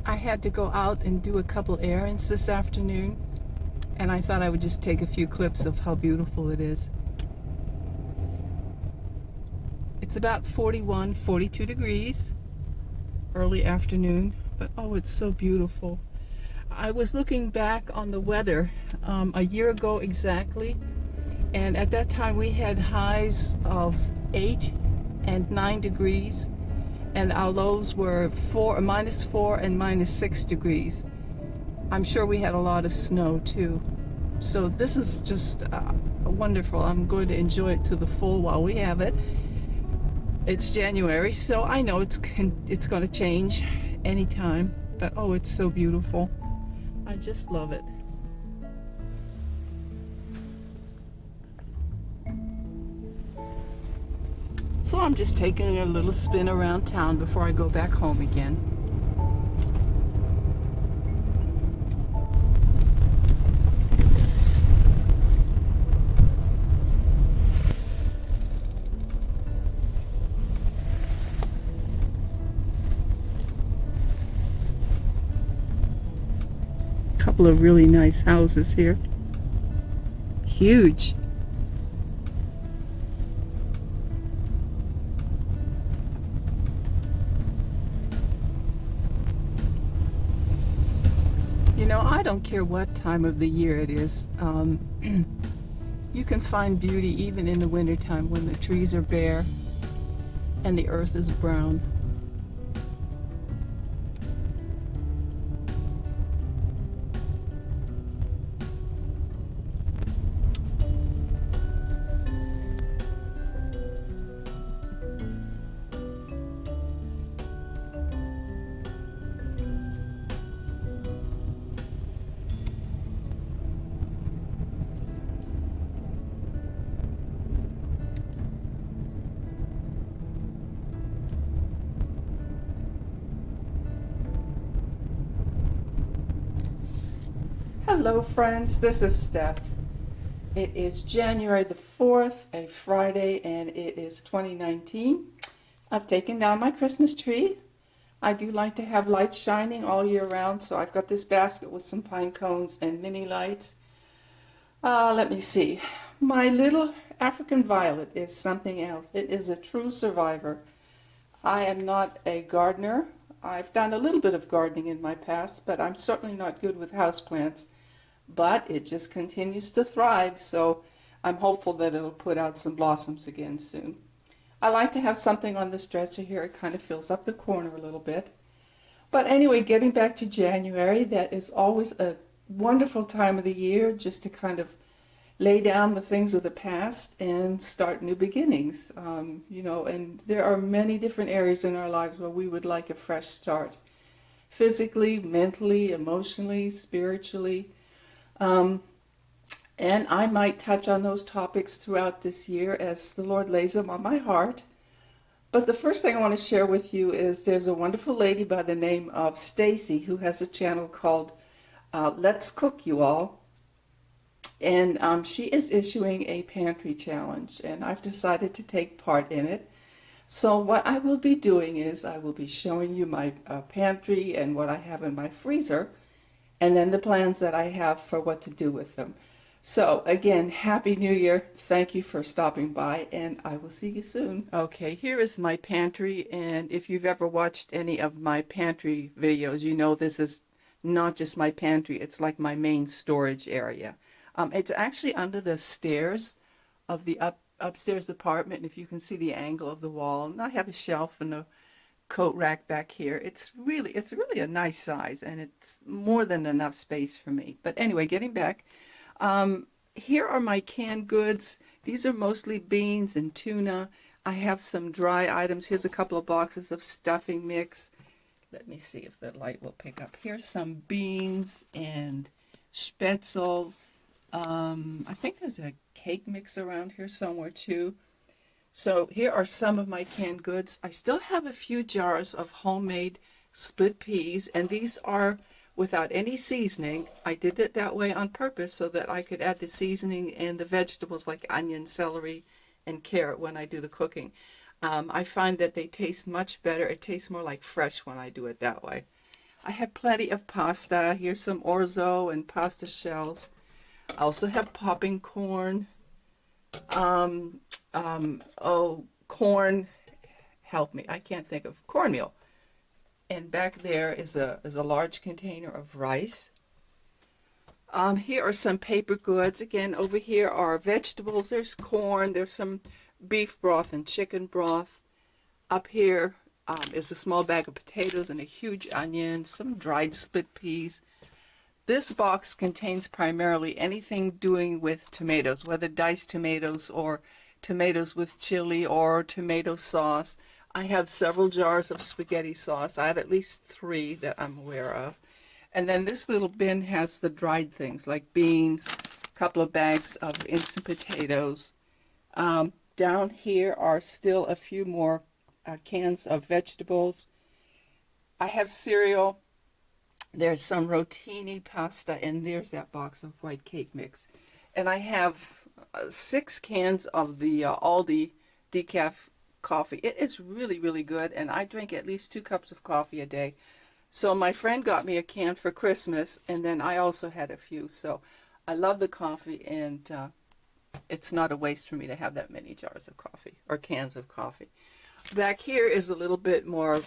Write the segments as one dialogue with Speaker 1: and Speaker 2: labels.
Speaker 1: I had to go out and do a couple errands this afternoon, and I thought I would just take a few clips of how beautiful it is. It's about 41, 42 degrees, early afternoon, but oh, it's so beautiful. I was looking back on the weather a year ago exactly, and at that time we had highs of 8 and 9 degrees, and our lows were -4 and -6 degrees. I'm sure we had a lot of snow too. So this is just wonderful. I'm going to enjoy it to the full while we have it. It's January, so I know it's going to change anytime, but oh, it's so beautiful. I just love it. So I'm just taking a little spin around town before I go back home again. Couple of really nice houses here. Huge. You know, I don't care what time of the year it is. You can find beauty even in the wintertime when the trees are bare and the earth is brown. Hello friends, this is Steph. It is January the 4th, a Friday, and it is 2019. I've taken down my Christmas tree. I do like to have lights shining all year round, so I've got this basket with some pine cones and mini lights. Let me see. My little African violet is something else. It is a true survivor. I am not a gardener. I've done a little bit of gardening in my past, but I'm certainly not good with houseplants. But it just continues to thrive, so I'm hopeful that it'll put out some blossoms again soon. I like to have something on this dresser here. It kind of fills up the corner a little bit. But anyway, getting back to January, that is always a wonderful time of the year just to kind of lay down the things of the past and start new beginnings. And there are many different areas in our lives where we would like a fresh start. Physically, mentally, emotionally, spiritually. And I might touch on those topics throughout this year as the Lord lays them on my heart. But the first thing I want to share with you is there's a wonderful lady by the name of Stacy who has a channel called Let's Cook You All. And she is issuing a pantry challenge, and I've decided to take part in it. So what I will be doing is I will be showing you my pantry and what I have in my freezer, and then the plans that I have for what to do with them. So again, Happy New Year. Thank you for stopping by, and I will see you soon. Okay, here is my pantry, and if you've ever watched any of my pantry videos, you know this is not just my pantry. It's like my main storage area. It's actually under the stairs of the upstairs apartment, and if you can see the angle of the wall, and I have a shelf and a coat rack back here. It's really a nice size, and it's more than enough space for me. But anyway, getting back, here are my canned goods. These are mostly beans and tuna. I have some dry items. Here's a couple of boxes of stuffing mix. Let me see if the light will pick up. Here's some beans and spätzle. I think there's a cake mix around here somewhere too. So here are some of my canned goods. I still have a few jars of homemade split peas, and these are without any seasoning. I did it that way on purpose so that I could add the seasoning and the vegetables like onion, celery, and carrot when I do the cooking. I find that they taste much better. It tastes more like fresh when I do it that way. I have plenty of pasta. Here's some orzo and pasta shells. I also have popping corn. Corn, help me. I can't think of cornmeal. And back there is a large container of rice. Here are some paper goods. Again, over here are vegetables. There's corn. There's some beef broth and chicken broth. Up here is a small bag of potatoes and a huge onion, some dried split peas. This box contains primarily anything doing with tomatoes, whether diced tomatoes or tomatoes with chili or tomato sauce. I have several jars of spaghetti sauce. I have at least 3 that I'm aware of. And then this little bin has the dried things like beans, a couple of bags of instant potatoes. Down here are still a few more cans of vegetables. I have cereal. There's some rotini pasta, and there's that box of white cake mix. And I have 6 cans of the Aldi decaf coffee. It is really, really good, and I drink at least 2 cups of coffee a day. So my friend got me a can for Christmas, and then I also had a few. So I love the coffee, and it's not a waste for me to have that many jars of coffee or cans of coffee. Back here is a little bit more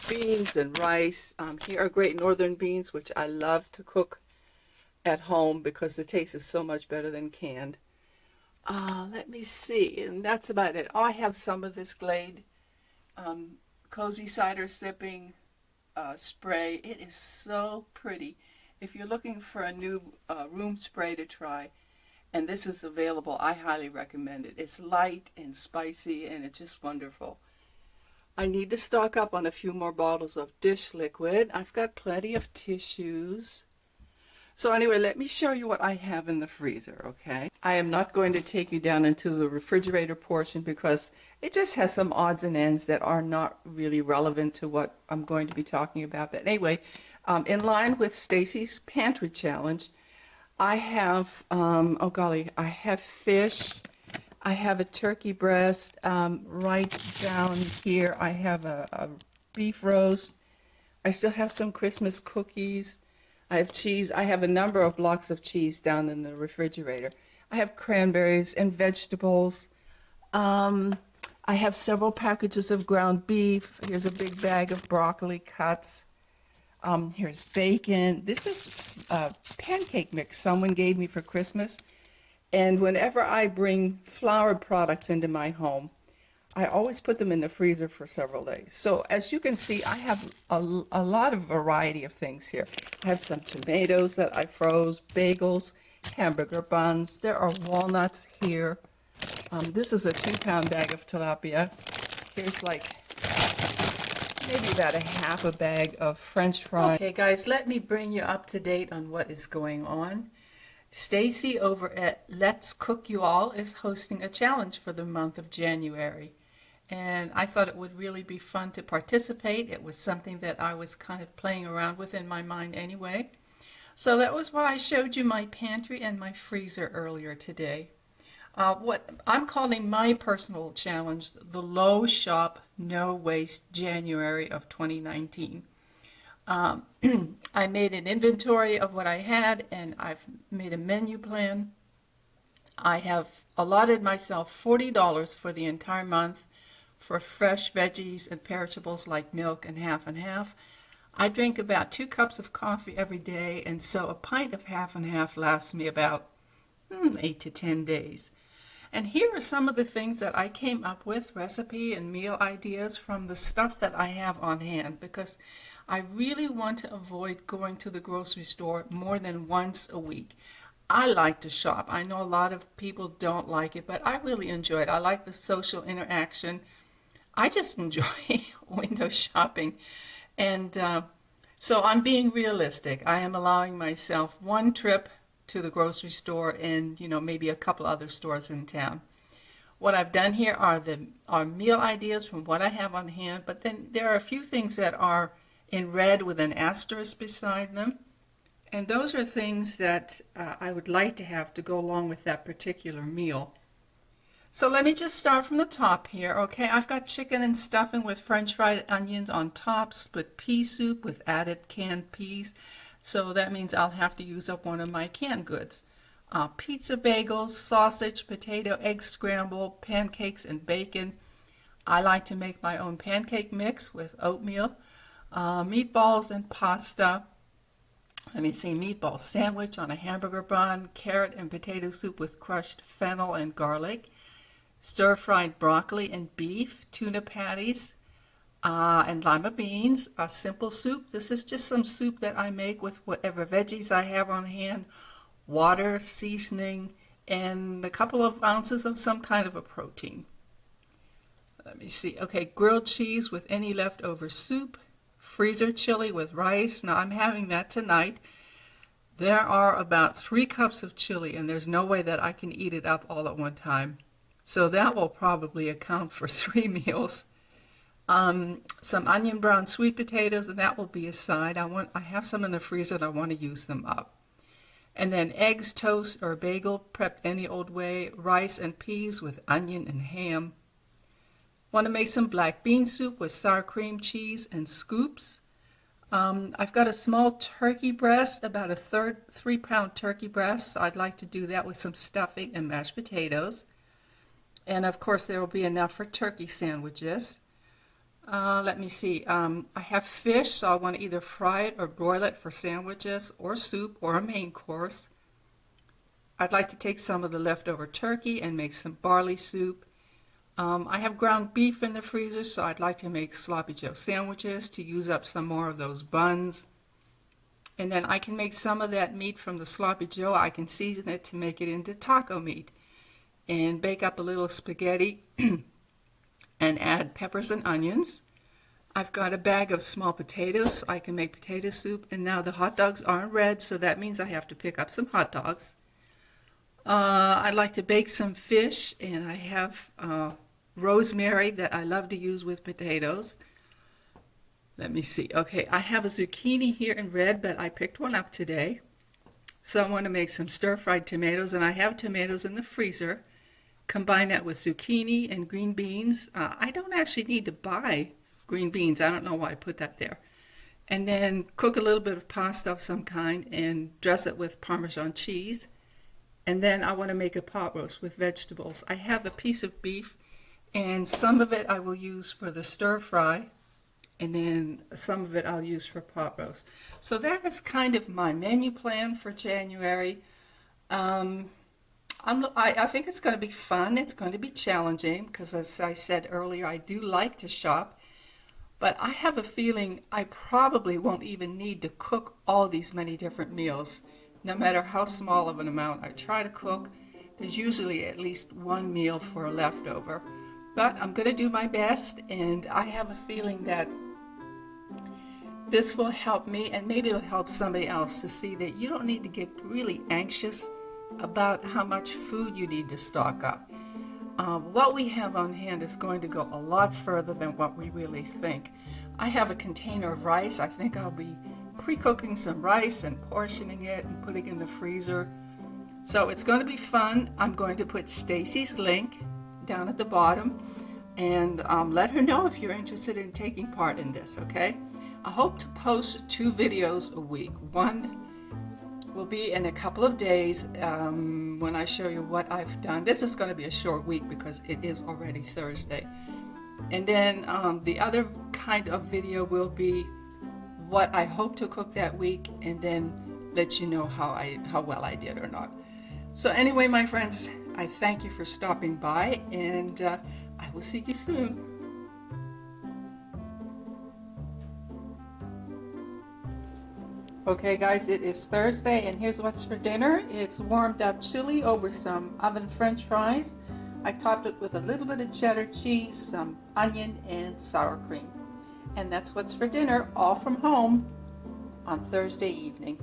Speaker 1: beans and rice. Here are Great Northern beans, which I love to cook at home because the taste is so much better than canned. Let me see, and that's about it. Oh, I have some of this Glade Cozy Cider Sipping spray. It is so pretty. If you're looking for a new room spray to try, and this is available, I highly recommend it. It's light and spicy, and it's just wonderful. I need to stock up on a few more bottles of dish liquid. I've got plenty of tissues. So anyway, let me show you what I have in the freezer, okay? I am not going to take you down into the refrigerator portion because it just has some odds and ends that are not really relevant to what I'm going to be talking about. But anyway, in line with Stacy's Pantry Challenge, I have, I have fish. I have a turkey breast. Right down here, I have a beef roast. I still have some Christmas cookies. I have cheese. I have a number of blocks of cheese down in the refrigerator. I have cranberries and vegetables. I have several packages of ground beef. Here's a big bag of broccoli cuts. Here's bacon. This is pancake mix someone gave me for Christmas. And whenever I bring flour products into my home, I always put them in the freezer for several days. So as you can see, I have a lot of variety of things here. I have some tomatoes that I froze, bagels, hamburger buns. There are walnuts here. This is a 2-pound bag of tilapia. Here's like maybe about a half a bag of French fries. Okay guys, let me bring you up to date on what is going on. Stacy over at Let's Cook You All is hosting a challenge for the month of January. And I thought it would really be fun to participate. It was something that I was kind of playing around with in my mind anyway. So that was why I showed you my pantry and my freezer earlier today. What I'm calling my personal challenge, the Low Shop No Waste January of 2019. I made an inventory of what I had, and I've made a menu plan. I have allotted myself $40 for the entire month for fresh veggies and perishables like milk and half and half. I drink about 2 cups of coffee every day, and so a pint of half and half lasts me about 8 to 10 days. And here are some of the things that I came up with, recipe and meal ideas from the stuff that I have on hand, because I really want to avoid going to the grocery store more than once a week. I like to shop. I know a lot of people don't like it, but I really enjoy it. I like the social interaction. I just enjoy window shopping. And so I'm being realistic. I am allowing myself 1 trip to the grocery store and, maybe a couple other stores in town. What I've done here are meal ideas from what I have on hand, but then there are a few things that are in red with an asterisk beside them. And those are things that I would like to have to go along with that particular meal. So let me just start from the top here, okay? I've got chicken and stuffing with French fried onions on top, split pea soup with added canned peas. So that means I'll have to use up one of my canned goods. Pizza bagels, sausage, potato, egg scramble, pancakes, and bacon. I like to make my own pancake mix with oatmeal, meatballs and pasta. Let me see, meatball sandwich on a hamburger bun, carrot and potato soup with crushed fennel and garlic, stir-fried broccoli and beef, tuna patties, and lima beans, a simple soup. This is just some soup that I make with whatever veggies I have on hand, water, seasoning, and a couple of ounces of some kind of a protein. Let me see. Okay, grilled cheese with any leftover soup, freezer chili with rice. Now I'm having that tonight. There are about 3 cups of chili, and there's no way that I can eat it up all at one time. So that will probably account for 3 meals. Some onion brown sweet potatoes, and that will be a side. I have some in the freezer and I want to use them up. And then eggs, toast, or bagel, prepped any old way, rice and peas with onion and ham. Want to make some black bean soup with sour cream cheese and scoops. I've got a small turkey breast, about a 3-pound turkey breast. So I'd like to do that with some stuffing and mashed potatoes. And of course there will be enough for turkey sandwiches. Let me see. I have fish, so I want to either fry it or broil it for sandwiches or soup or a main course. I'd like to take some of the leftover turkey and make some barley soup. I have ground beef in the freezer, so I'd like to make sloppy joe sandwiches to use up some more of those buns. And then I can make some of that meat from the sloppy joe. I can season it to make it into taco meat and bake up a little spaghetti and add peppers and onions. I've got a bag of small potatoes, so I can make potato soup. And now the hot dogs aren't red, so that means I have to pick up some hot dogs. I'd like to bake some fish, and I have rosemary that I love to use with potatoes. Let me see. Okay, I have a zucchini here in red, but I picked one up today. So I want to make some stir-fried tomatoes, and I have tomatoes in the freezer. Combine that with zucchini and green beans. I don't actually need to buy green beans. I don't know why I put that there. And then cook a little bit of pasta of some kind and dress it with Parmesan cheese. And then I want to make a pot roast with vegetables. I have a piece of beef, and some of it I will use for the stir fry, and then some of it I'll use for pot roast. So that is kind of my menu plan for January. I think it's going to be fun. It's going to be challenging because, as I said earlier, I do like to shop. But I have a feeling I probably won't even need to cook all these many different meals. No matter how small of an amount I try to cook, there's usually at least one meal for a leftover. But I'm going to do my best, and I have a feeling that this will help me, and maybe it'll help somebody else to see that you don't need to get really anxious about how much food you need to stock up. What we have on hand is going to go a lot further than what we really think. I have a container of rice. I think I'll be pre-cooking some rice and portioning it and putting it in the freezer. So it's going to be fun. I'm going to put Stacy's link down at the bottom, and let her know if you're interested in taking part in this, okay? I hope to post 2 videos a week. One will be in a couple of days when I show you what I've done. This is going to be a short week because it is already Thursday. And then the other kind of video will be what I hope to cook that week, and then let you know how well I did or not. So anyway, my friends, I thank you for stopping by, and I will see you soon. Okay guys, it is Thursday, and here's what's for dinner. It's warmed up chili over some oven French fries. I topped it with a little bit of cheddar cheese, some onion, and sour cream. And that's what's for dinner, all from home on Thursday evening.